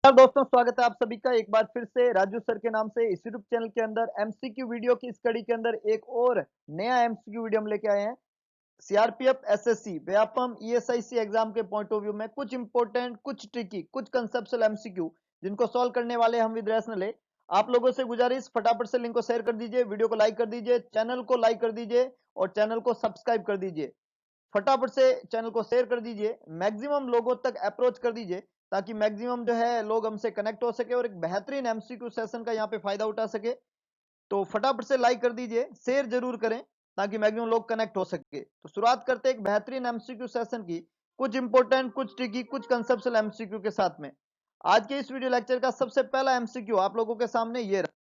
नमस्कार दोस्तों, स्वागत है आप सभी का एक बार फिर से राजू सर के नाम से इस यूट्यूब चैनल के अंदर एमसीक्यू वीडियो की इस कड़ी के अंदर एक और नया एमसीक्यू वीडियो हम लेके आए हैं। CRPF SSC Vyapam ESIC exam के पॉइंट ऑफ व्यू में कुछ इंपॉर्टेंट, कुछ ट्रिकी, कुछ कंसेप्चुअल एमसीक्यू जिनको सॉल्व करने वाले हम विद रैशनल है। आप लोगों से गुजारिश, फटाफट से लिंक को शेयर कर दीजिए, वीडियो को लाइक कर दीजिए, चैनल को लाइक कर दीजिए और चैनल को सब्सक्राइब कर दीजिए। फटाफट से चैनल को शेयर कर दीजिए, मैक्सिमम लोगों तक अप्रोच कर दीजिए ताकि मैक्सिमम जो है लोग हमसे कनेक्ट हो सके और एक बेहतरीन एमसीक्यू सेशन का यहाँ पे फायदा उठा सके। तो फटाफट से लाइक कर दीजिए, शेयर जरूर करें ताकि मैक्सिमम लोग कनेक्ट हो सके। तो शुरुआत करते हैं एक बेहतरीन एमसीक्यू सेशन की, कुछ इंपॉर्टेंट, कुछ ट्रिकी, कुछ कंसेप्चुअल एमसीक्यू के साथ में। आज के इस वीडियो लेक्चर का सबसे पहला एमसीक्यू आप लोगों के सामने ये रहा।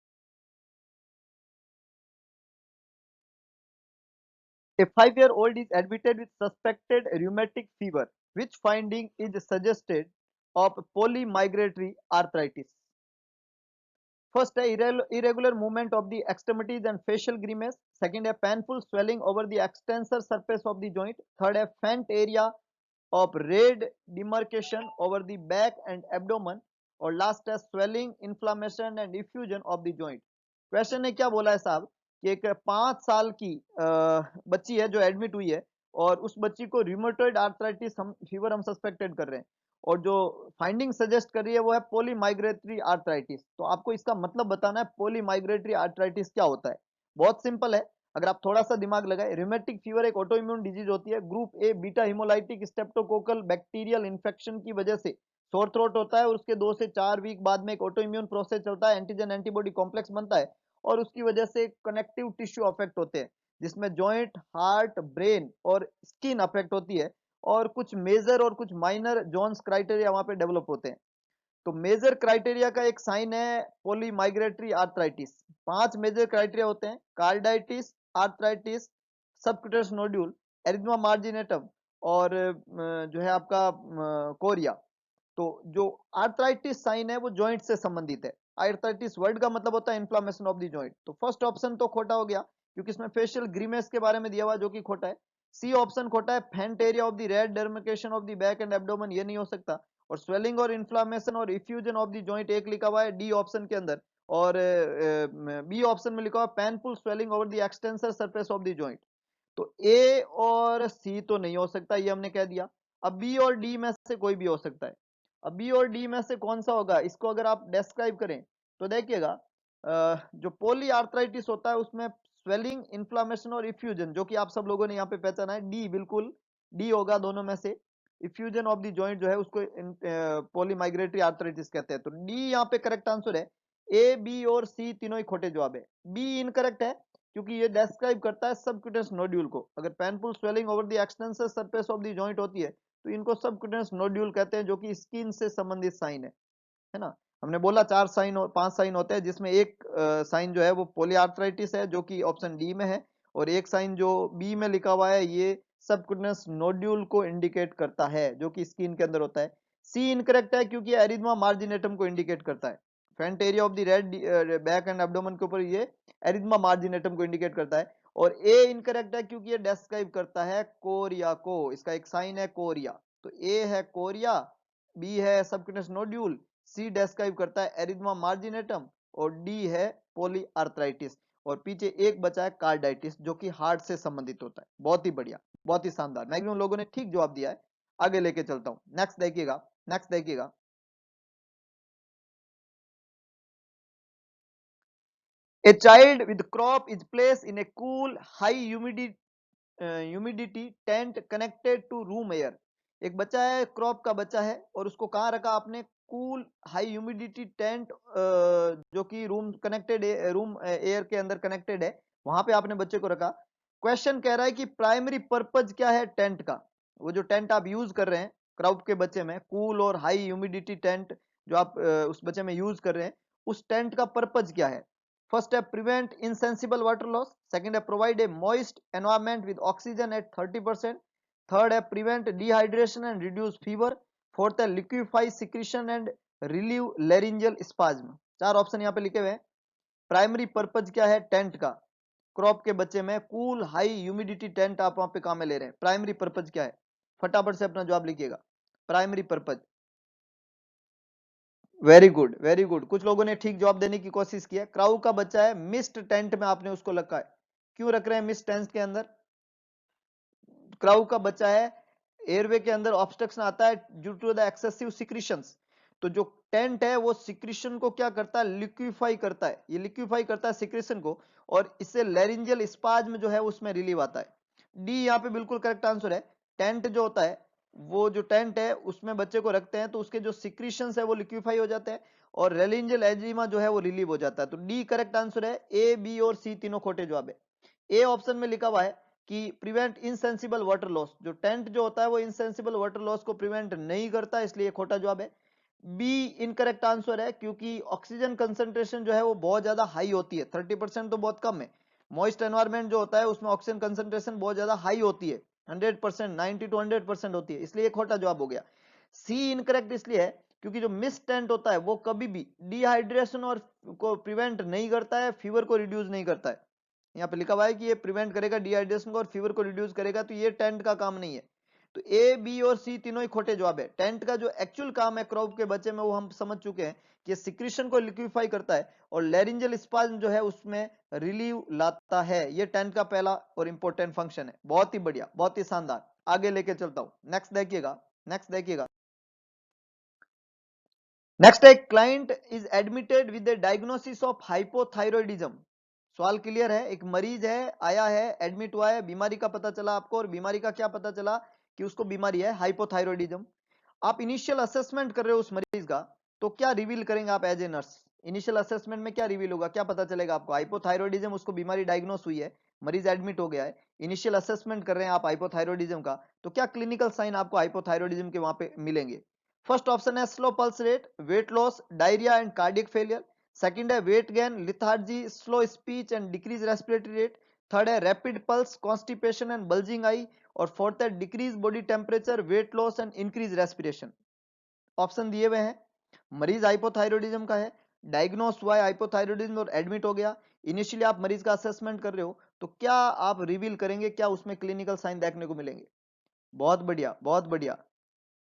A 5-year-old is admitted with suspected rheumatic fever. Which finding is suggested of polymigratory arthritis? First, a irregular movement of the extremities and facial grimace. Second, a painful swelling over the extensor surface of the joint. Third, a faint area of red demarcation over the back and abdomen. और last है swelling, inflammation and effusion of the joint. Question ने क्या बोला है साहब कि एक 5 साल की बच्ची है जो एडमिट हुई है और उस बच्ची को रिमोटॉइड आर्थराइटिस हम फीवर हम सस्पेक्टेड कर रहे हैं और जो फाइंडिंग सजेस्ट कर रही है वो है पॉलीमाइग्रेटरी आर्थराइटिस। तो आपको इसका मतलब बताना है पॉलीमाइग्रेटरी आर्थराइटिस क्या होता है। बहुत सिंपल है, अगर आप थोड़ा सा दिमाग लगाए। रिमेटिक फीवर एक ऑटो इम्यून डिजीज होती है, group A beta haemolytic streptococcal bacterial infection की वजह से सोर थ्रोट होता है और उसके 2 से 4 वीक बाद में एक ऑटो इम्यून प्रोसेस चलता है, एंटीजन एंटीबॉडी कॉम्प्लेक्स बनता है और उसकी वजह से कनेक्टिव टिश्यू अफेक्ट होते हैं जिसमें जॉइंट, हार्ट, ब्रेन और स्किन अफेक्ट होती है और कुछ मेजर और कुछ माइनर जोन्स क्राइटेरिया वहां पे डेवलप होते हैं। तो मेजर क्राइटेरिया का एक साइन है पॉलीमाइग्रेटरी आर्थराइटिस। 5 मेजर क्राइटेरिया होते हैं: carditis, arthritis, subcutaneous nodule, erythema marginatum और जो है आपका कोरिया। तो जो आर्थराइटिस साइन है वो जॉइंट से संबंधित है। आर्थराइटिस वर्ड का मतलब होता है इन्फ्लामेशन ऑफ द जॉइंट। तो फर्स्ट ऑप्शन तो खोटा हो गया क्योंकि इसमें फेशियल ग्रीमेस के बारे में दिया हुआ जो कि खोटा है। सी ऑप्शन खोटा है, faint area of the red demarcation of the back and abdomen, ये नहीं हो सकता। और स्वेलिंग और इन्फ्लामेशन और इफ्यूजन ऑफ द जॉइंट एक लिखा हुआ है डी ऑप्शन के अंदर। और बी ऑप्शन में लिखा हुआ painful swelling over the extensor surface of the joint. तो ए और सी तो नहीं हो सकता, ये हमने कह दिया। अब बी और डी में से कोई भी हो सकता है। अब बी और डी में से कौन सा होगा, इसको अगर आप डिस्क्राइब करें तो देखिएगा जो पोली आर्थराइटिस होता है उसमें स्वेलिंग, इन्फ्लामेशन और इफ्यूजन, जो कि आप सब लोगों ने यहाँ पे पहचाना है, डी बिल्कुल डी होगा दोनों में से। इफ्यूजन ऑफ द जॉइंट जो है उसको पॉलीमाइग्रेटरी आर्थराइटिस कहते हैं। तो डी यहाँ पे करेक्ट आंसर है। ए, बी और सी तीनों ही खोटे जवाब है। बी इनकरेक्ट है क्योंकि ये डिस्क्राइब करता है सबक्यूटेनियस नोड्यूल को। अगर painful swelling over the extensor surface of the joint होती है तो इनको सबक्यूटेनियस नोड्यूल कहते हैं जो कि स्किन से संबंधित साइन है ना। हमने बोला 4 साइन और 5 साइन होते हैं जिसमें एक साइन जो है वो पॉलीआर्थराइटिस है जो कि ऑप्शन डी में है और एक साइन जो बी में लिखा हुआ है ये सबक्यूटेनियस नोड्यूल को इंडिकेट करता है जो कि स्किन के अंदर होता है। सी इनकरेक्ट है क्योंकि एरिथमा मार्जिनेटम को इंडिकेट करता है। Front area of the red back and abdomen के ऊपर ये एरिथमा मार्जिनेटम को इंडिकेट करता है। और ए इनकरेक्ट है क्योंकि ये डिस्क्राइब करता है कोरिया को, इसका एक साइन है कोरिया। तो ए है कोरिया, बी है सबक्यूटेनियस नोड्यूल, सी डिस्क्राइब करता है एरिथमा मार्जिनेटम और डी है पॉलीआर्थराइटिस। और पीछे एक बचा है कार्डाइटिस जो कि हार्ट से संबंधित होता है। बहुत ही बढ़िया, बहुत ही शानदार, मैक्सिमम लोगों ने ठीक जवाब दिया है। आगे लेके चलता हूं, नेक्स्ट देखिएगा, नेक्स्ट देखिएगा। A child with crop is placed in a cool, high humidity tent connected to room air. एक बच्चा है, क्रॉप का बच्चा है और उसको कहाँ रखा आपने, कूल हाई ह्यूमिडिटी टेंट जो कि रूम कनेक्टेड रूम एयर के अंदर कनेक्टेड है, वहां पे आपने बच्चे को रखा। क्वेश्चन कह रहा है कि प्राइमरी पर्पज क्या है टेंट का। वो जो टेंट आप यूज कर रहे हैं क्रॉप के बच्चे में, कूल और हाई ह्यूमिडिटी टेंट जो आप उस बच्चे में यूज कर रहे हैं, उस टेंट का पर्पज क्या है। फर्स्ट है prevent insensible water loss, second है provide a moist environment with oxygen at 30%, third है prevent dehydration and reduce fever, fourth है liquefy secretion and relieve laryngeal spasm. 4 option यहाँ पे लिखे हुए हैं। प्राइमरी पर्पज क्या है टेंट का, क्रॉप के बच्चे में कूल हाई ह्यूमिडिटी टेंट आप वहां पे काम में ले रहे हैं, प्राइमरी पर्पज क्या है, फटाफट से अपना जवाब लिखिएगा। Primary purpose very good very good, कुछ लोगों ने ठीक जवाब देने की कोशिश की है। क्राउ का बच्चा है, मिस्ट टेंट में आपने उसको रखा है। क्यों रख रहे हैं मिस्ट टेंट के अंदर? क्राउ का बच्चा है, एयरवे के अंदर ऑब्स्ट्रक्शन आता है due to the excessive secretions. तो जो टेंट है वो सिक्रीशन को क्या करता है, लिक्विफाई करता है, ये लिक्विफाई करता है सिक्रीशन को, और इससे लैरिंजियल स्पाज्म जो है उसमें रिलीव आता है। डी यहाँ पे बिल्कुल करेक्ट आंसर है। टेंट जो होता है, वो जो टेंट है उसमें बच्चे को रखते हैं तो उसके जो सिक्रीशंस है वो लिक्विफाई हो जाते हैं और रेलिंजियल एजिमा जो है वो रिलीव हो जाता है। तो डी करेक्ट आंसर है। ए बी और सी तीनों खोटे जवाब है। ए ऑप्शन में लिखा हुआ है कि प्रिवेंट इनसेंसिबल वाटर लॉस, जो टेंट जो होता है वो इनसेंसिबल वाटर लॉस को प्रिवेंट नहीं करता, इसलिए खोटा जवाब है। बी इनकरेक्ट आंसर है, क्योंकि ऑक्सीजन कंसंट्रेशन जो है वो बहुत ज्यादा हाई होती है, 30% तो बहुत कम है। मॉइस्ट एनवायरमेंट जो होता है उसमें ऑक्सीजन कंसंट्रेशन बहुत ज्यादा हाई होती है, 100%, 90 to 100% होती है, इसलिए खोटा जवाब हो गया। सी इनकरेक्ट इसलिए है क्योंकि जो मिस्ट टेंट होता है वो कभी भी डिहाइड्रेशन और को प्रिवेंट नहीं करता है, फीवर को रिड्यूस नहीं करता है। यहाँ पे लिखा हुआ है कि ये प्रिवेंट करेगा डिहाइड्रेशन को और फीवर को रिड्यूस करेगा, तो ये टेंट का काम नहीं है। तो ए बी और सी तीनों ही खोटे जवाब है। टेंट का जो एक्चुअल काम है क्रॉप के बच्चे में वो हम समझ चुके हैं कि सिक्रीशन को लिक्विफाई करता है और लैरिंजल स्पाज्म जो है उसमें रिलीव लाता है। ये टेंट का पहला और इंपॉर्टेंट फंक्शन है। बहुत ही बढ़िया, बहुत ही शानदार। आगे लेके चलता हूं, नेक्स्ट देखिएगा, नेक्स्ट देखिएगा। नेक्स्ट है, client is admitted with the diagnosis of hypothyroidism. सवाल क्लियर है, एक मरीज है, आया है, एडमिट हुआ है, बीमारी का पता चला आपको, और बीमारी का क्या पता चला कि उसको बीमारी है हाइपोथायरॉयडिज्म। आप इनिशियल असेसमेंट कर रहे हो उस मरीज का, तो क्या रिवील करेंगे आप as a nurse? Initial assessment में क्या रिवील होगा, क्या पता चलेगा आपको? हाइपोथायरॉयडिज्म, उसको बीमारी डायग्नोस हुई है, मरीज एडमिट हो गया है, इनिशियल असेसमेंट कर रहे हैं आप हाइपोथायरॉयडिज्म का, तो क्या क्लिनिकल साइन आपको हाइपोथायरॉयडिज्म के वहां पे मिलेंगे? फर्स्ट ऑप्शन है slow pulse rate, weight loss, diarrhoea and cardiac failure. Second है weight gain, lethargy, slow speech and decrease respiratory rate. Third है rapid pulse, constipation and bulging eye. और fourth है decrease body temperature, weight loss and increase respiration. Option दिए हुए हैं। मरीज hypothyroidism का है, डायग्नोस हुआ है हाइपोथायरॉयडिज्म और एडमिट हो गया, इनिशियली आप मरीज का असेसमेंट कर रहे हो, तो क्या आप रिवील करेंगे, क्या उसमें क्लिनिकल साइन देखने को मिलेंगे? बहुत बढ़िया, बहुत बढ़िया,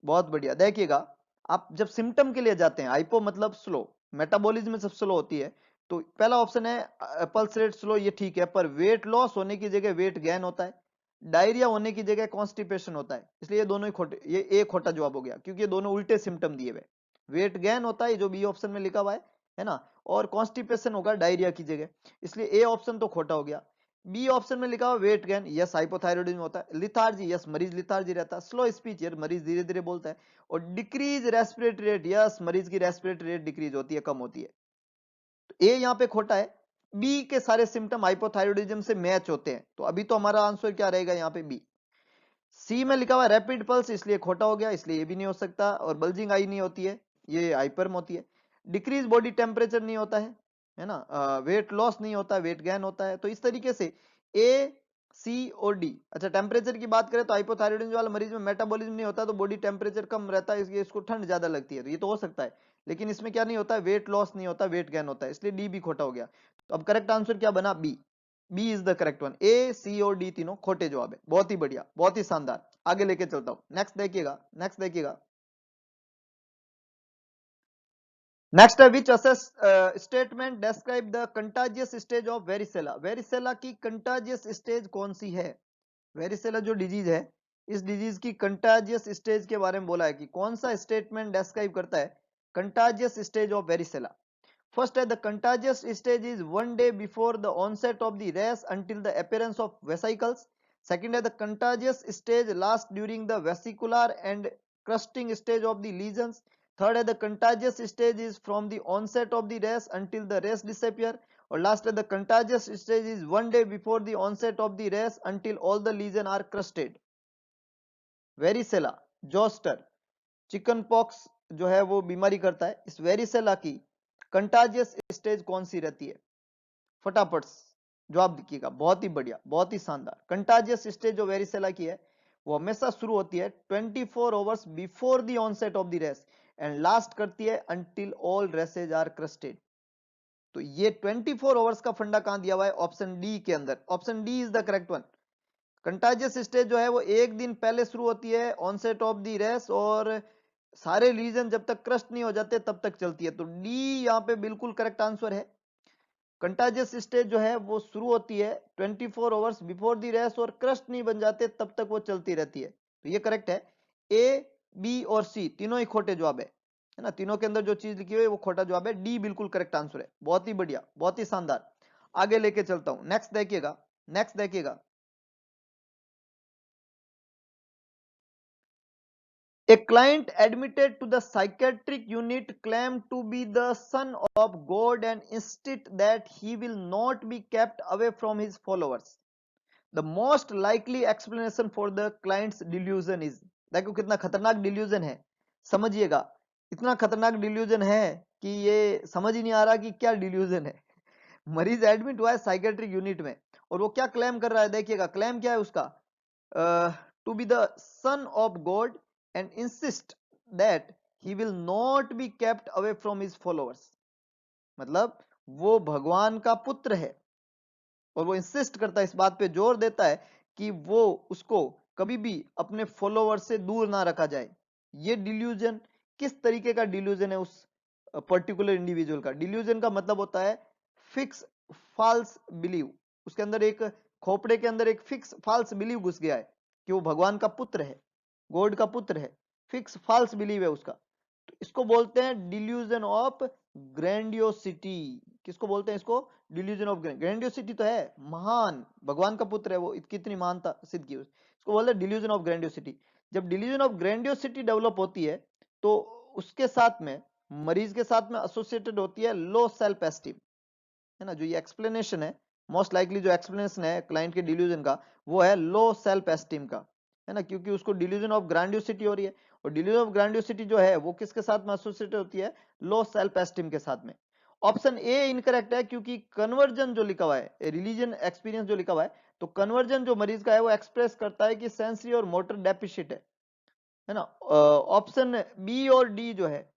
बहुत बढ़िया। देखिएगा, आप जब सिम्टम के लिए जाते हैं, हाइपो मतलब स्लो, मेटाबॉलिज्म सब स्लो होती है, तो पहला ऑप्शन है पल्स रेट स्लो, ये ठीक है, पर वेट लॉस होने की जगह वेट गेन होता है, डायरिया होने की जगह कॉन्स्टिपेशन होता है, इसलिए ये दोनों ही खोटे, ये एक खोटा जवाब हो गया, क्योंकि ये दोनों उल्टे सिम्टम दिए हुए। वेट गेन होता है जो बी ऑप्शन में लिखा हुआ है ना, और कॉन्स्टिपेशन होगा डायरिया की जगह, इसलिए ए ऑप्शन तो खोटा हो गया। बी ऑप्शन में लिखा हुआ वेट गेन, यस हाइपोथायरॉयडिज्म होता है, लिथार्जी, यस मरीज लिथार्जी रहता है, स्लो स्पीच, यार मरीज धीरे धीरे बोलता है, और डिक्रीज रेस्पिरेटरी रेट, यस मरीज की रेस्पिरेटरी रेट डिक्रीज होती है, कम होती है। तो ए यहाँ पे खोटा है, बी के सारे सिम्टम हाइपोथायरॉयडिज्म से मैच होते हैं, तो अभी तो हमारा आंसर क्या रहेगा यहाँ पे? बी। सी में लिखा हुआ रैपिड पल्स, इसलिए खोटा हो गया, इसलिए ये भी नहीं हो सकता, और बल्जिंग आई नहीं होती है, ये हाइपरम होती है। डिक्रीज बॉडी टेम्परेचर नहीं होता है ना, वेट लॉस नहीं होता, वेट गेन होता है, तो इस तरीके से ए सी और डी। अच्छा, टेम्परेचर की बात करें तो हाइपोथायरॉयडिज्म वाले मरीज में मेटाबॉलिज्म नहीं होता, तो बॉडी टेम्परेचर कम रहता है, इसलिए इसको ठंड ज्यादा लगती है, तो ये तो हो सकता है, लेकिन इसमें क्या नहीं होता है, वेट लॉस नहीं होता, वेट गेन होता है, इसलिए डी भी खोटा हो गया। तो अब करेक्ट आंसर क्या बना? B. B is the correct one. A C और डी तीनों खोटे जवाब है। बहुत ही बढ़िया, बहुत ही शानदार। आगे लेके चलता हूं, नेक्स्ट देखिएगा, नेक्स्ट देखिएगा। नेक्स्ट है which assess statement describe the contagious stage of varicella. Varicella की कंटाजियस स्टेज कौन सी है? वेरिसेला जो डिजीज है, इस डिजीज की कंटाजियस स्टेज के बारे में बोला है कि कौन सा स्टेटमेंट डिस्क्राइब करता है contagious stage of varicella. First, the contagious stage is 1 day before the onset of the rash until the appearance of vesicles. Second, the contagious stage lasts during the vesicular and crusting stage of the lesions. Third, the contagious stage is from the onset of the rash until the rash disappear. Or last, the contagious stage is 1 day before the onset of the rash until all the lesions are crusted. Varicella, zoster, chicken pox जो है वो बीमारी करता है, इस varicella की contagious stage कौन सी रहती है? फटाफट जवाब दीजिएगा। बहुत ही बढ़िया, बहुत ही शानदार। कंटाजियस स्टेज जो वेरिसेला की है वो हमेशा शुरू होती है 24 hours before the onset of the rash and last करती है until all rashes are crusted. तो ये 24 आवर्स का फंडा कहां दिया हुआ है? ऑप्शन डी के अंदर। Option D is the correct one. Contagious stage जो है वो एक दिन पहले शुरू होती है ऑनसेट ऑफ द रेस और सारे रीजन जब तक क्रस्ट नहीं हो जाते तब तक चलती है। तो डी यहाँ पे बिल्कुल करेक्ट आंसर है। कंटाजियस स्टेज जो है वो शुरू होती है 24 आवर्स बिफोर दी रेस्ट, और क्रस्ट नहीं बन जाते तब तक वो चलती रहती है। तो ये करेक्ट है। ए, बी और सी तीनों ही खोटे जवाब है ना, तीनों के अंदर जो चीज लिखी हुई है वो खोटा जवाब है। डी बिल्कुल करेक्ट आंसर है। बहुत ही बढ़िया, बहुत ही शानदार। आगे लेके चलता हूं। नेक्स्ट देखिएगा, नेक्स्ट देखिएगा। A client admitted to the psychiatric unit claimed to be the son of God and insisted that he will not be kept away from his followers. The most likely explanation for the client's delusion is, देखो कितना खतरनाक delusion है, समझिएगा। इतना खतरनाक delusion है कि ये समझ ही नहीं आ रहा कि क्या डिल्यूजन है। मरीज एडमिट हुआ है साइकेट्रिक यूनिट में, और वो क्या क्लेम कर रहा है, देखिएगा क्लेम क्या है उसका, to be the son of God and insist that he will not be kept away from his followers. मतलब वो भगवान का पुत्र है, और वो इंसिस्ट करता है, इस बात पे जोर देता है कि वो उसको कभी भी अपने फॉलोअर से दूर ना रखा जाए। ये डिल्यूजन किस तरीके का डिल्यूजन है उस पर्टिकुलर इंडिविजुअल का? डिल्यूजन का मतलब होता है फिक्स फॉल्स बिलीव। उसके अंदर एक, खोपड़े के अंदर एक फिक्स फॉल्स बिलीव घुस गया है कि वो भगवान का पुत्र है, गॉड का पुत्र है। फिक्स फॉल्स बिलीव है उसका। तो इसको बोलते हैं डिल्यूजन ऑफ ग्रैंडियोसिटी। किसको बोलते हैं इसको? Delusion of grandiosity. तो है महान, भगवान का पुत्र है वो, कितनी महानता सिद्ध की, इसको बोलते हैं डिल्यूजन ऑफ ग्रैंडियोसिटी। जब डिल्यूजन ऑफ ग्रैंडियोसिटी डेवलप होती है तो उसके साथ में, मरीज के साथ में एसोसिएटेड होती है लो सेल्फ एस्टीम, है ना। जो ये एक्सप्लेनेशन है, मोस्ट लाइकली जो एक्सप्लेनेशन है क्लाइंट के डिल्यूजन का, वो है लो सेल्फ एस्टीम का, है ना, क्योंकि उसको डिल्यूजन ऑफ ग्रैंडियोसिटी हो रही है। और डिल्यूजन ऑफ ग्रैंडियोसिटी जो है वो किसके साथ में एसोसिएटेड होती है? लो सेल्फ एस्टीम के साथ में। ऑप्शन ए इनकरेक्ट है, क्योंकि कन्वर्जन जो लिखा हुआ है, रिलीजन एक्सपीरियंस जो लिखा हुआ है, तो कन्वर्जन जो मरीज का है वो एक्सप्रेस करता है कि सेंसरी और मोटर डेफिशिट है ना। ऑप्शन बी और डी जो है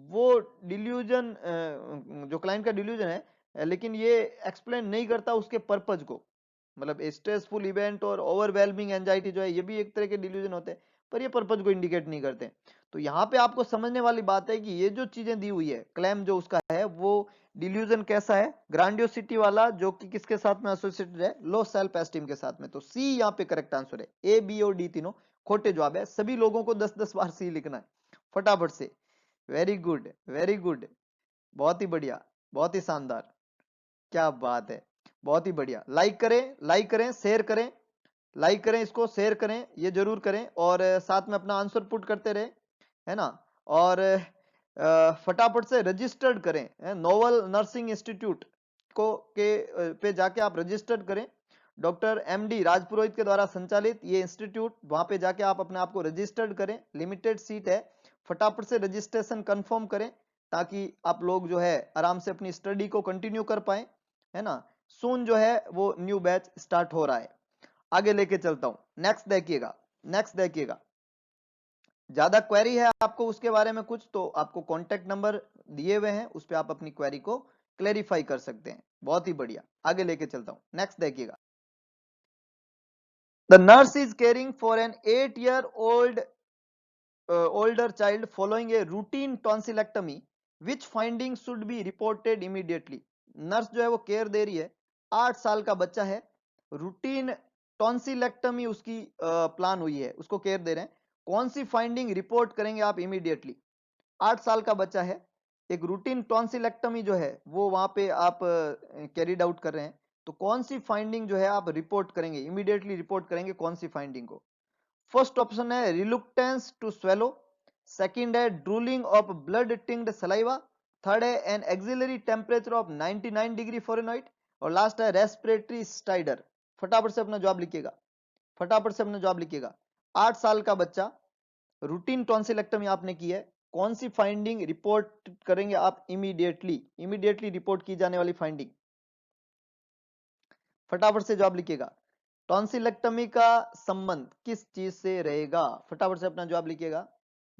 वो डिल्यूजन, जो क्लाइंट का डिल्यूजन है, लेकिन ये एक्सप्लेन नहीं करता उसके पर्पज को। मतलब स्ट्रेसफुल इवेंट और ओवरवेलमिंग एंजाइटी जो है, ये भी एक तरह के डिल्यूजन होते हैं, पर ये पर्पज को इंडिकेट नहीं करते। तो यहाँ पे आपको समझने वाली बात है कि ये जो चीजें दी हुई है, क्लेम जो उसका है, वो डिल्यूजन कैसा है? ग्रांडियोसिटी वाला, जो कि किसके साथ में एसोसिएटेड है? लो सेल्फ एस्टीम के साथ में। तो सी यहाँ पे करेक्ट आंसर है। ए, बी और डी तीनों खोटे जवाब है। सभी लोगों को 10-10 बार सी लिखना है फटाफट से। वेरी गुड, वेरी गुड, बहुत ही बढ़िया, बहुत ही शानदार, क्या बात है, बहुत ही बढ़िया। लाइक करें, लाइक करें, शेयर करें, लाइक करें, इसको शेयर करें, ये जरूर करें, और साथ में अपना आंसर पुट करते रहे, है ना। और फटाफट से रजिस्टर्ड करें, नोवल नर्सिंग इंस्टीट्यूट को पे जाके आप रजिस्टर्ड करें। डॉक्टर एमडी राजपुरोहित के द्वारा संचालित ये इंस्टीट्यूट, वहां पे जाके आप अपने आप को रजिस्टर्ड करें। लिमिटेड सीट है, फटाफट से रजिस्ट्रेशन कंफर्म करें, ताकि आप लोग जो है आराम से अपनी स्टडी को कंटिन्यू कर पाए, है ना। सून जो है वो न्यू बैच स्टार्ट हो रहा है। आगे लेके चलता हूं। नेक्स्ट देखिएगा, नेक्स्ट देखिएगा। ज्यादा क्वेरी है आपको उसके बारे में कुछ, तो आपको कॉन्टेक्ट नंबर दिए हुए हैं, उस पर आप अपनी क्वेरी को क्लेरिफाई कर सकते हैं। बहुत ही बढ़िया, आगे लेके चलता हूं। नेक्स्ट देखिएगा। The nurse is caring for an 8 year old older child following a routine tonsillectomy, which finding should be reported immediately. Nurse जो है वो केयर दे रही है, 8 साल का बच्चा है, रूटीन टॉन्सिलेक्टमी उसकी प्लान हुई है, उसको केयर दे रहे हैं। कौन सी फाइंडिंग रिपोर्ट करेंगे आप इमीडिएटली? 8 साल का बच्चा है, एक रूटीन टॉन्सिलेक्टमी जो है वो वहां पे आप कैरिड आउट कर रहे हैं, तो कौन सी फाइंडिंग जो है आप रिपोर्ट करेंगे, इमीडिएटली रिपोर्ट करेंगे कौन सी फाइंडिंग को? फर्स्ट ऑप्शन है रिलुक्टेंस टू स्वेलो, सेकंड है drooling of blood tinged saliva, third है an axillary temperature of 99 degree fahrenheit, और लास्ट है रेस्पिरेटरी स्टाइडर। फटाफट से अपना जवाब लिखिएगा, फटाफट से अपना जवाब लिखिएगा। 8 साल का बच्चा, रूटीन टॉन्सिलेक्टमी आपने की है, कौन सी फाइंडिंग रिपोर्ट करेंगे आप इमीडिएटली? इमीडिएटली रिपोर्ट की जाने वाली फाइंडिंग, फटाफट से जवाब लिखिएगा। टॉन्सिलेक्टमी का संबंध किस चीज से रहेगा? फटाफट से अपना जवाब लिखिएगा।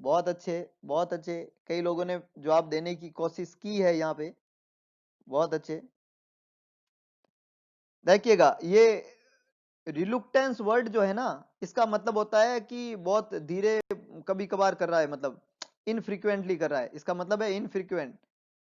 बहुत अच्छे, बहुत अच्छे, कई लोगों ने जवाब देने की कोशिश की है यहाँ पे, बहुत अच्छे। देखिएगा, ये रिलुक्टेंस वर्ड जो है ना, इसका मतलब होता है कि बहुत धीरे कभी कभार कर रहा है, मतलब इनफ्रीक्वेंटली कर रहा है, इसका मतलब है इनफ्रीक्वेंट।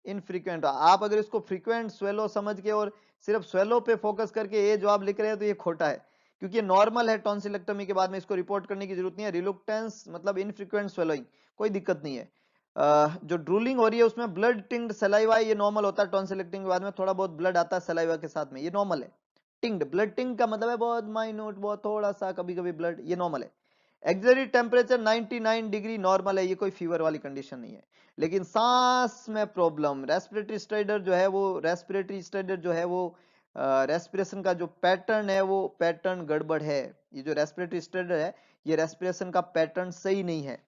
इनफ्रीक्वेंट आप अगर इसको फ्रीक्वेंट स्वेलो समझ के और सिर्फ स्वेलो पे फोकस करके ये जवाब लिख रहे हैं तो ये खोटा है, क्योंकि ये नॉर्मल है। टॉन्सिलेक्टोमी के बाद में इसको रिपोर्ट करने की जरूरत नहीं है। रिलुक्टेंस मतलब इनफ्रीक्वेंट स्वेलोइंग, कोई दिक्कत नहीं है। जो ड्रूलिंग हो रही है उसमें ब्लड टिंग्ड सलाइवा, ये नॉर्मल होता है। टॉन्सिलेक्टिंग के बाद में थोड़ा बहुत ब्लड आता है सलाइवा के साथ में, ये नॉर्मल है। टिंग्ड, ब्लड टिंग का मतलब है बहुत माइन्यूट, बहुत थोड़ा सा कभी कभी ब्लड, ये नॉर्मल है। एक्सरी टेम्परेचर 99 डिग्री नॉर्मल है, ये कोई फीवर वाली कंडीशन नहीं है। लेकिन सांस में प्रॉब्लम, रेस्पिरेटरी स्ट्राइडर जो है वो, रेस्पिरेटरी स्ट्राइडर जो है वो, रेस्पिरेशन का जो पैटर्न है वो पैटर्न गड़बड़ है। ये जो रेस्पिरेटरी स्ट्राइडर है ये रेस्पिरेशन का पैटर्न सही नहीं है।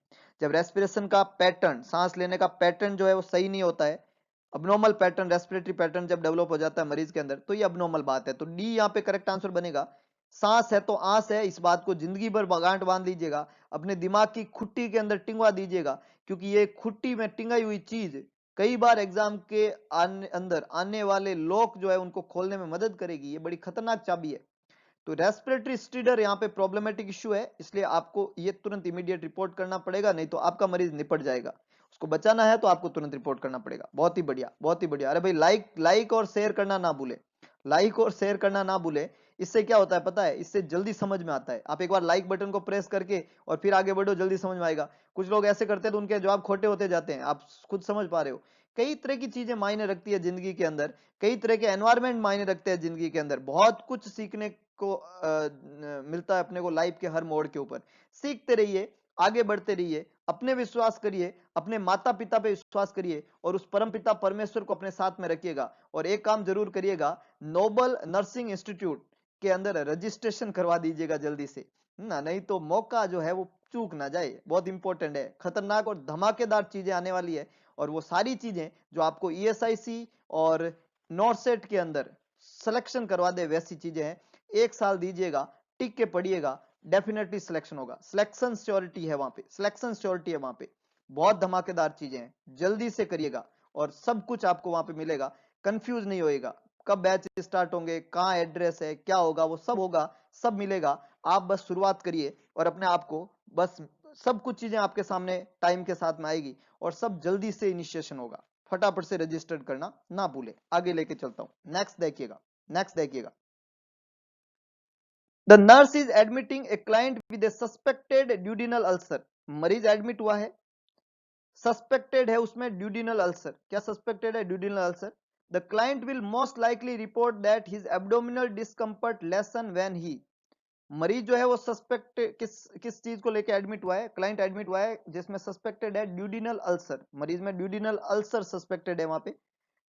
जब रेस्पिरेशन का पैटर्न, सांस लेने का पैटर्न जो है वो सही नहीं होता है, अबनॉर्मल पैटर्न, रेस्पिरेटरी पैटर्न जब डेवलप हो जाता है मरीज के अंदर, तो ये अबनॉर्मल बात है। तो डी यहाँ पे करेक्ट आंसर बनेगा। सांस है तो आंस है, इस बात को जिंदगी भर गांठ बांध लीजिएगा, अपने दिमाग की खुट्टी के अंदर टिंगवा दीजिएगा, क्योंकि ये खुट्टी में टिंगाई हुई चीज कई बार एग्जाम के अंदर आने वाले लोग जो है उनको खोलने में मदद करेगी। ये बड़ी खतरनाक चाबी है। तो रेस्पिरेटरी स्ट्रीडर यहाँ पे प्रॉब्लमेटिक इश्यू है, इसलिए आपको ये तुरंत इमीडिएट रिपोर्ट करना पड़ेगा, नहीं तो आपका मरीज निपट जाएगा। उसको बचाना है तो आपको तुरंत रिपोर्ट करना पड़ेगा। बहुत ही बढ़िया, बहुत ही बढ़िया। अरे भाई लाइक लाइक और शेयर करना ना भूले, लाइक और शेयर करना ना भूले। इससे क्या होता है पता है, इससे जल्दी समझ में आता है। आप एक बार लाइक बटन को प्रेस करके और फिर आगे बढ़ो, जल्दी समझ में आएगा। कुछ लोग ऐसे करते हैं तो उनके जवाब खोटे होते जाते हैं, आप खुद समझ पा रहे हो। कई तरह की चीजें मायने रखती है जिंदगी के अंदर, कई तरह के एनवायरमेंट मायने रखते हैं जिंदगी के अंदर। बहुत कुछ सीखने को मिलता है अपने को लाइफ के हर मोड़ के ऊपर। सीखते रहिए, आगे बढ़ते रहिए, अपने विश्वास करिए, अपने माता पिता पे विश्वास करिए और उस परम पिता परमेश्वर को अपने साथ में रखिएगा। और एक काम जरूर करिएगा, नोबल नर्सिंग इंस्टीट्यूट के अंदर रजिस्ट्रेशन करवा दीजिएगा जल्दी से ना, नहीं तो मौका जो है वो चूक ना जाए। बहुत इंपॉर्टेंट है, खतरनाक और धमाकेदार चीजें आने वाली है। और वो सारी चीजें जो आपको ईएसआईसी और नॉर्सेट के अंदर सिलेक्शन करवा दे वैसी चीजें हैं। 1 साल दीजिएगा, टिक के पढ़िएगा, डेफिनेटली सिलेक्शन होगा। सिलेक्शन श्योरिटी है वहां पे, सिलेक्शन श्योरिटी है वहां पे। बहुत धमाकेदार चीजें हैं, जल्दी से करिएगा और सब कुछ आपको वहां पे मिलेगा। कंफ्यूज नहीं होएगा, कब बैच स्टार्ट होंगे, कहाँ एड्रेस है, क्या होगा, वो सब होगा, सब मिलेगा। आप बस शुरुआत करिए और अपने आप को बस, सब कुछ चीजें आपके सामने टाइम के साथ में आएगी और सब जल्दी से इनिशिएशन होगा। फटाफट से रजिस्टर करना ना भूले। आगे लेके चलता हूं, नेक्स्ट देखिएगा, नेक्स्ट देखिएगा। The nurse is admitting a client with A suspected duodenal ulcer. मरीज एडमिट हुआ है, सस्पेक्टेड है उसमें ड्यूडिनल अल्सर। क्या सस्पेक्टेड है? Duodenal ulcer. The client will most likely report that his abdominal discomfort lesson when he. मरीज जो है वो सस्पेक्ट किस किस चीज को लेके एडमिट हुआ है? क्लाइंट एडमिट हुआ है जिसमें सस्पेक्टेड है ड्यूडिनल अल्सर। मरीज में ड्यूडिनल अल्सर सस्पेक्टेड है वहां पे।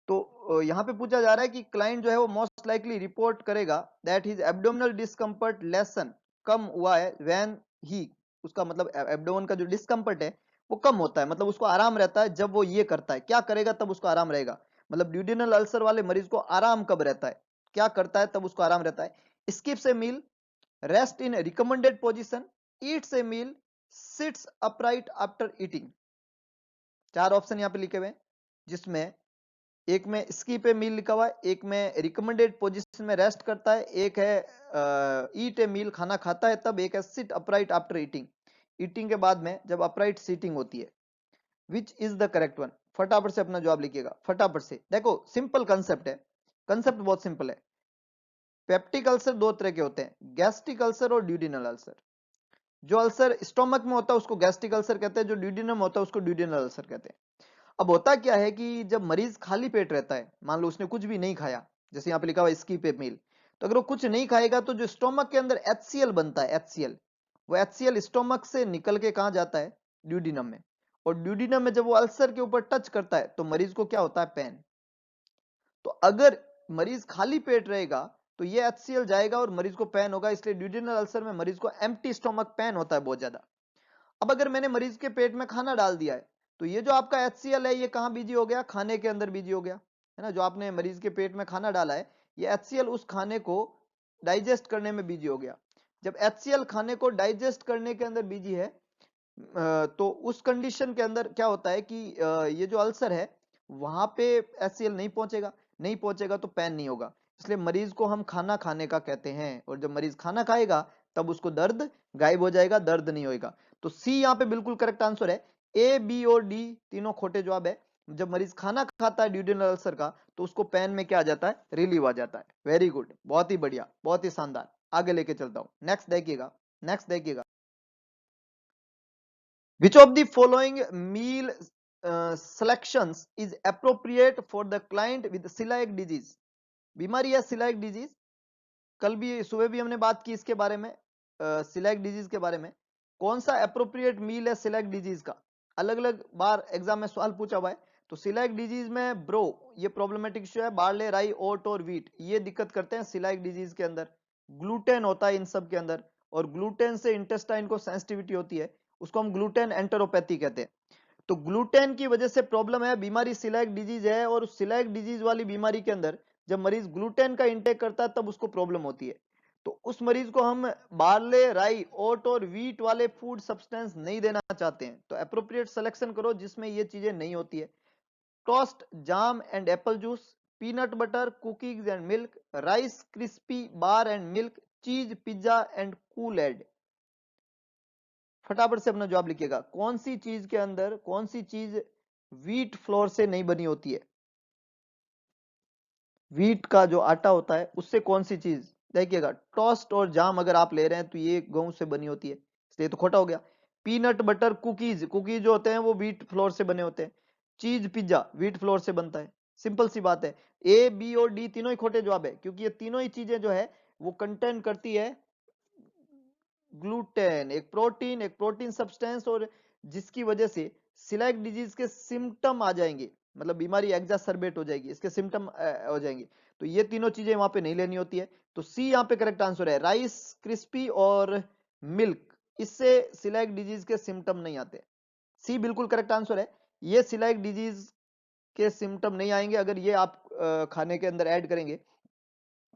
तो यहाँ पे पूछा जा रहा है कि क्लाइंट जो है वो मोस्ट लाइकली रिपोर्ट करेगा that his abdominal discomfort lessen, कम हुआ है, व्हेन ही, उसका मतलब एब्डोमेन का जो डिस्कम्फर्ट है वो कम होता है, मतलब उसको आराम रहता है जब वो ये करता है। क्या करेगा तब उसको आराम रहेगा? मतलब ड्यूडिनल अल्सर वाले मरीज को आराम कब रहता है, क्या करता है तब उसको आराम रहता है? Skips a meal, rest in recommended position, eats a meal, sits upright after eating. 4 option यहाँ पे लिखे हुए हैं, जिसमें एक में स्कीप ए मील लिखा हुआ है, एक में रिकमेंडेड पोजीशन में रेस्ट करता है, एक है ईट ए मील, खाना खाता है तब, एक है sit upright after eating, eating के बाद में जब अपराइट सीटिंग होती है। Which is the correct one? फटाफट से अपना जवाब लिखिएगा, फटाफट से। देखो सिंपल कंसेप्ट है, कंसेप्ट बहुत सिंपल है। पेप्टिक अल्सर दो तरह के होते हैं, गैस्ट्रिक अल्सर और ड्यूडिनल अल्सर। जो अल्सर स्टोमक में होता है उसको गैस्ट्रिक अल्सर कहते हैं, जो ड्यूडिनम होता है उसको ड्यूडिनल अल्सर कहते हैं। अब होता क्या है कि जब मरीज खाली पेट रहता है, मान लो उसने कुछ भी नहीं खाया, जैसे यहाँ पे लिखा हुआ स्कीप ए मील, तो अगर वो कुछ नहीं खाएगा तो जो स्टोमक के अंदर HCl बनता है, HCl, वो HCl स्टोमक से निकल के कहाँ जाता है? ड्यूडिनम में। और ड्यूडिनम में जब वो अल्सर के ऊपर टच करता है तो मरीज को क्या होता है? पेन। तो अगर मरीज खाली पेट रहेगा तो ये HCl जाएगा और मरीज को पेन होगा, इसलिए ड्यूडिनल अल्सर में मरीज को एम्प्टी स्टोमक पेन होता है बहुत ज्यादा। अब अगर मैंने मरीज के पेट में खाना डाल दिया है तो ये जो आपका HCl है ये कहाँ बिजी हो गया? खाने के अंदर बिजी हो गया, है ना। जो आपने मरीज के पेट में खाना डाला है, ये HCl उस खाने को डाइजेस्ट करने में बिजी हो गया। जब HCl खाने को डाइजेस्ट करने के अंदर बिजी है, तो उस कंडीशन के अंदर क्या होता है कि ये जो अल्सर है वहां पे HCl नहीं पहुंचेगा, नहीं पहुंचेगा तो पेन नहीं होगा, इसलिए मरीज को हम खाना खाने का कहते हैं। और जब मरीज खाना खाएगा तब उसको दर्द गायब हो जाएगा, दर्द नहीं होएगा। तो सी यहाँ पे बिल्कुल करेक्ट आंसर है। ए बी और डी तीनों खोटे जवाब है। जब मरीज खाना खाता है ड्यूडेनल अल्सर का तो उसको पैन में क्या आ जाता है, रिलीव आ जाता है। वेरी गुड, बहुत ही बढ़िया, बहुत ही शानदार। आगे लेके चलता हूं, नेक्स्ट देखिएगा, नेक्स्ट देखिएगा। Which of the following meal selections is appropriate for the client with celiac disease? बीमारी है सिलाइक डिजीज, कल भी सुबह भी हमने बात की इसके बारे में, सिलेक्ट डिजीज के बारे में। कौन सा अप्रोप्रिएट मील है सिलेक्ट डिजीज का, अलग अलग बार एग्जाम में सवाल पूछा हुआ है। तो सिलेक्ट डिजीज में ब्रो ये प्रॉब्लमेटिक इश्यू है, बार्ले राई ओट और वीट ये दिक्कत करते हैं सिलेक्ट डिजीज के अंदर। ग्लूटेन होता है इन सब के अंदर, और ग्लूटेन से इंटेस्टाइन को सेंसिटिविटी होती है, उसको हम ग्लूटेन एंटेरोपैथी कहते हैं। तो ग्लूटेन की वजह से प्रॉब्लम है, बीमारी सिलेक्ट डिजीज है, और सिलेक्ट डिजीज वाली बीमारी के अंदर जब मरीज ग्लूटेन का इंटेक करता है तब उसको प्रॉब्लम होती है। तो उस मरीज को हम बार्ले राई ओट और वीट वाले फूड सब्सटेंस नहीं देना चाहते हैं। तो अप्रोप्रिएट सिलेक्शन करो जिसमें ये चीजें नहीं होती है। Toast jam and apple juice, peanut butter cookies and milk, rice crispy bar and milk, cheese pizza and Kool Aid. फटाफट से अपना जवाब लिखिएगा, कौन सी चीज के अंदर, कौन सी चीज व्हीट फ्लोर से नहीं बनी होती है, व्हीट का जो आटा होता है उससे कौन सी चीज। देखिएगा टोस्ट और जाम अगर आप ले रहे हैं तो ये गेहूं से बनी होती है, इसलिए तो खोटा हो गया। पीनट बटर कुकीज, कुकीज जो होते हैं वो व्हीट फ्लोर से बने होते हैं। चीज पिज्जा व्हीट फ्लोर से बनता है, सिंपल सी बात है। ए बी और डी तीनों ही खोटे जवाब है, क्योंकि ये तीनों ही चीजें जो है वो कंटेन करती है ग्लूटेन, एक प्रोटीन सब्सटेंस, और जिसकी वजह से सिलेक्ट डिजीज के सिम्टम आ जाएंगे, मतलब बीमारी एग्जासर्बेट हो जाएगी, इसके सिम्टम हो जाएंगे। तो ये तीनों चीजें वहां पे नहीं लेनी होती है। तो सी यहाँ पे करेक्ट आंसर है, राइस क्रिस्पी और मिल्क, इससे सिलेक्ट डिजीज के सिम्टम नहीं आते। सी बिल्कुल करेक्ट आंसर है, ये सिलेक्ट डिजीज के सिम्टम नहीं आएंगे अगर ये आप खाने के अंदर ऐड करेंगे।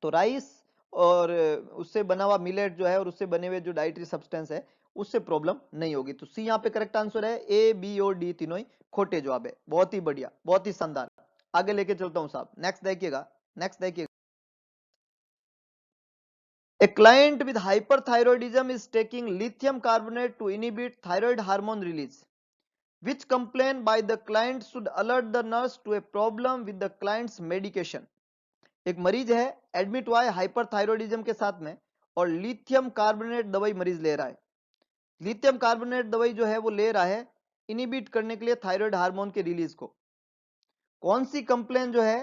तो राइस और उससे बना हुआ मिलेट जो है और उससे बने हुए जो डाइटरी सब्सटेंस है उससे प्रॉब्लम नहीं होगी। तो सी यहाँ पे करेक्ट आंसर है, ए बी और डी तीनों ही खोटे जवाब है। बहुत ही बढ़िया, बहुत ही शानदार। आगे लेके चलता हूं साहब, नेक्स्ट देखिएगा, नेक्स्ट देखिएगा। A client with hyperthyroidism is taking lithium carbonate to inhibit thyroid hormone release. Which complaint by the client should alert the nurse to a problem with the client's medication? एक मरीज है, admit हुआ है hyperthyroidism के साथ में, और lithium carbonate दवाई मरीज ले रहा है। लिथियम कार्बोनेट दवाई जो है वो ले रहा है इनिबिट करने के लिए थायराइड हार्मोन के रिलीज को। कौन सी कंप्लेन जो है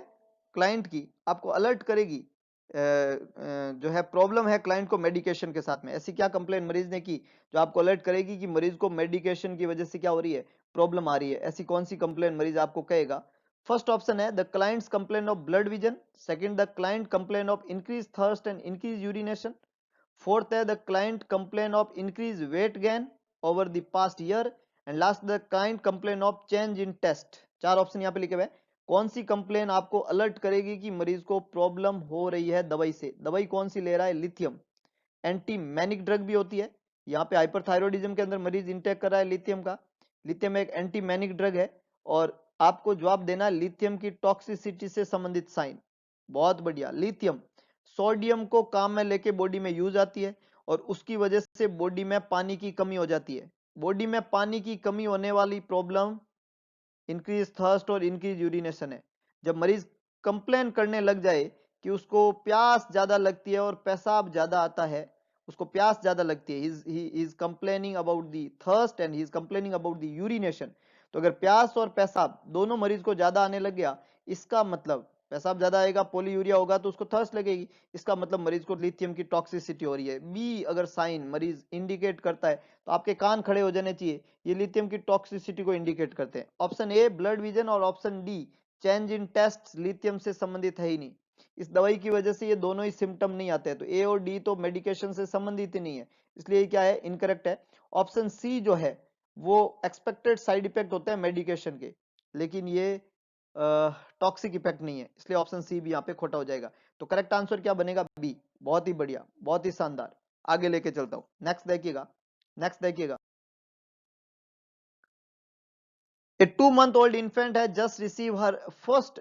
क्लाइंट की आपको अलर्ट करेगी, जो है प्रॉब्लम है क्लाइंट को मेडिकेशन के साथ में, ऐसी क्या कंप्लेन मरीज ने की जो आपको अलर्ट करेगी कि मरीज को मेडिकेशन की वजह से क्या हो रही है, प्रॉब्लम आ रही है। ऐसी कौन सी कंप्लेन मरीज आपको कहेगा। फर्स्ट ऑप्शन है the clients complain of blurred vision, second the client complain of increase thirst and increase urination, fourth है the client complain of increase weight gain over the past year, and last the client complain of change in taste. चार option यहाँ पे लिखे हुए। कौन सी complain आपको alert करेगी कि मरीज को प्रॉब्लम हो रही है दवाई से। दवाई कौन सी ले रहा है, लिथियम, एंटी मैनिक ड्रग भी होती है। यहाँ पे हाइपरथायरॉयडिज्म के अंदर मरीज इंटेक कर रहा है लिथियम का। लिथियम एक एंटी मैनिक ड्रग है, और आपको जवाब देना लिथियम की टॉक्सिसिटी से संबंधित साइन। बहुत बढ़िया, लिथियम सोडियम को काम में लेके बॉडी में यूज आती है, और उसकी वजह से बॉडी में पानी की कमी हो जाती है। बॉडी में पानी की कमी होने वाली प्रॉब्लम इंक्रीज थर्स्ट और इंक्रीज यूरिनेशन है। जब मरीज कंप्लेन करने लग जाए कि उसको प्यास ज्यादा लगती है और पेशाब ज्यादा आता है, उसको प्यास ज्यादा लगती है, he is complaining about the thirst and he is complaining about the urination. तो अगर प्यास और पेशाब दोनों मरीज को ज्यादा आने लग गया, इसका मतलब पेशाब ज्यादा आएगा, पोलीयूरिया होगा तो उसको थर्स्ट लगेगी, इसका मतलब मरीज को लिथियम की टॉक्सिसिटी हो रही है। बी अगर साइन मरीज इंडिकेट करता है तो आपके कान खड़े हो जाने चाहिए, ये लिथियम की टॉक्सिसिटी को इंडिकेट करते हैं। ऑप्शन ए ब्लड विजन और option D change in test lithium से संबंधित है ही नहीं। इस दवाई की वजह से ये दोनों ही सिम्टम नहीं आते हैं, तो ए और डी तो मेडिकेशन से संबंधित ही नहीं है, इसलिए क्या है, इनकरेक्ट है। ऑप्शन सी जो है वो एक्सपेक्टेड साइड इफेक्ट होते हैं मेडिकेशन के, लेकिन ये टॉक्सिक इफेक्ट नहीं है, इसलिए ऑप्शन सी भी यहाँ पे खोटा हो जाएगा। तो करेक्ट आंसर क्या बनेगा, बी। बहुत ही बढ़िया, बहुत ही शानदार। आगे लेके चलता हूं, नेक्स्ट देखिएगा, नेक्स्ट देखिएगा। A 2-month-old infant has just received her first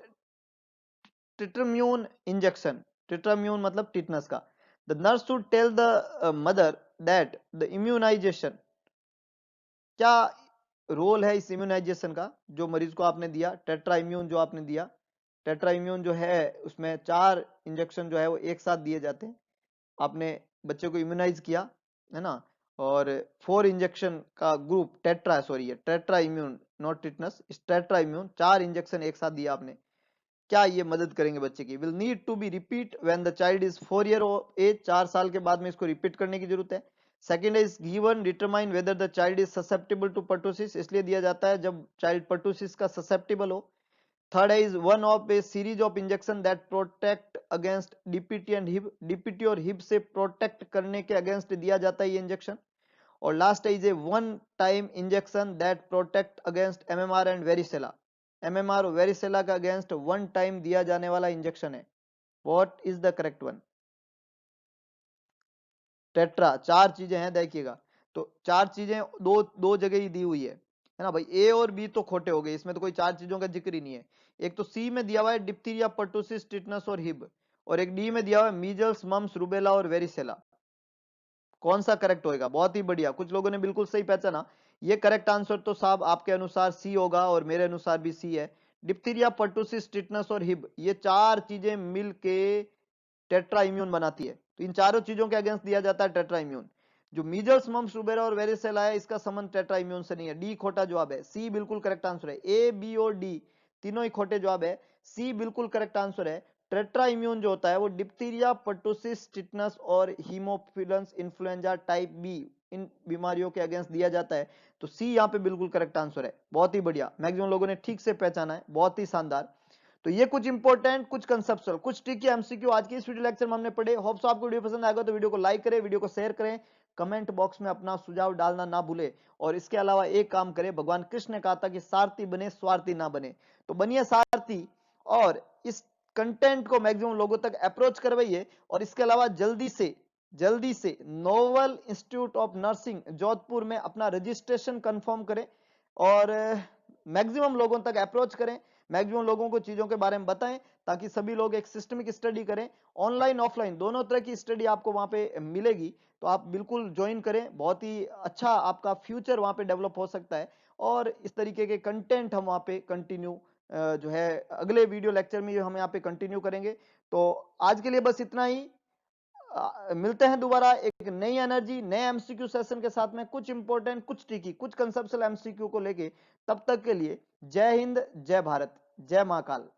tetrammune injection. Tetrammune मतलब टिटनस का। The nurse should tell the mother that the immunization, क्या रोल है इस इम्यूनाइजेशन का, जो मरीज को आपने दिया, टेट्रा इम्यून जो आपने दिया, टेट्रा इम्यून जो है उसमें 4 इंजेक्शन जो है वो एक साथ दिए जाते हैं। आपने बच्चे को इम्यूनाइज किया, है ना, और 4 इंजेक्शन का ग्रुप टेट्रा, सॉरी ये टेट्रा इम्यून नॉट टिटनस, इस टेट्रा इम्यून 4 इंजेक्शन एक साथ दिया आपने। क्या ये मदद करेंगे बच्चे की? Will need to be repeat when the child is 4 year age, 4 साल के बाद में इसको रिपीट करने की जरूरत है। Second is given determine whether the child is susceptible to pertussis, इसलिए दिया जाता है जब चाइल्ड पर्टोसिस का ससेप्टेबल हो। Third is one of a series of injection that protect against DPT and Hib, DPT और हिब से प्रोटेक्ट करने के अगेंस्ट दिया जाता है ये इंजेक्शन। और last is a one time injection that protect against MMR and varicella, MMR और वेरिसेला का अगेंस्ट वन टाइम दिया जाने वाला इंजेक्शन है। What is the correct one? Tetra. 4 चीजें हैं देखिएगा, तो 4 चीजें दो दो जगह ही दी हुई है ना भाई। ए और बी तो खोटे हो गए, इसमें तो कोई 4 चीजों का जिक्र ही नहीं है। एक तो सी में दिया हुआ है डिप्थीरिया, पर्टुसिस, टिटनस और हिब, और एक डी में दिया हुआ है मीजल्स, मम्स, रूबेला और वेरिसेला। कौन सा करेक्ट होएगा? बहुत ही बढ़िया, कुछ लोगों ने बिल्कुल सही पहचाना। ये करेक्ट आंसर तो साहब आपके अनुसार सी होगा और मेरे अनुसार भी सी है। डिप्थीरिया, पर्टुसिस, टिटनस और हिब, ये 4 चीजें मिलके टेट्रा इम्यून बनाती है। तो इन चारों चीजों के अगेंस्ट दिया जाता है टेट्रा इम्यून। जो मीजल्स, मम्स, रूबेला और वेरिसेला है, इसका संबंध टेट्रा इम्यून से नहीं है। डी खोटा जवाब है, सी बिल्कुल करेक्ट आंसर है। ए, बी और डी तीनों ही खोटे जवाब है, सी बिल्कुल करेक्ट आंसर है। टेट्रा इम्यून जो होता है वो डिप्थीरिया, पर्टुसिस, टिटनस और हीमोफिलस इन्फ्लुएंजा टाइप बी, इन बीमारियों के अगेंस्ट दिया जाता है। तो सी यहाँ पे बिल्कुल करेक्ट आंसर है। बहुत ही बढ़िया, मैक्सिमम लोगों ने ठीक से पहचाना है, बहुत ही शानदार। तो ये कुछ इंपॉर्टेंट, कुछ कंसेप्चुअल, कुछ ट्रिकी एमसीक्यू आज की इस वीडियो लेक्चर में हमने पढ़े। होप्स आपको वीडियो पसंद आएगा तो वीडियो को लाइक करें, वीडियो को शेयर करें, कमेंट बॉक्स में अपना सुझाव डालना ना भूले। और इसके अलावा एक काम करें, भगवान कृष्ण ने कहा था कि सारथी बने, स्वार्थी ना बने। तो बनिए सारथी और इस कंटेंट को मैक्सिमम लोगों तक अप्रोच करवाइए। और इसके अलावा जल्दी से novel institute of nursing Jodhpur में अपना रजिस्ट्रेशन कंफर्म करें और मैक्सिमम लोगों तक अप्रोच करें, मैक्सिमम लोगों को चीजों के बारे में बताएं, ताकि सभी लोग एक सिस्टमिक स्टडी करें। ऑनलाइन ऑफलाइन दोनों तरह की स्टडी आपको वहां पे मिलेगी, तो आप बिल्कुल ज्वाइन करें। बहुत ही अच्छा आपका फ्यूचर वहां पे डेवलप हो सकता है। और इस तरीके के कंटेंट हम वहां पे कंटिन्यू जो है अगले वीडियो लेक्चर में हम यहाँ पे कंटिन्यू करेंगे। तो आज के लिए बस इतना ही। मिलते हैं दोबारा एक नई एनर्जी, नए एमसीक्यू सेशन के साथ में, कुछ इंपॉर्टेंट, कुछ ट्रिकी, कुछ कंसेप्चुअल एमसीक्यू को लेके। तब तक के लिए जय हिंद, जय भारत, जय महाकाल।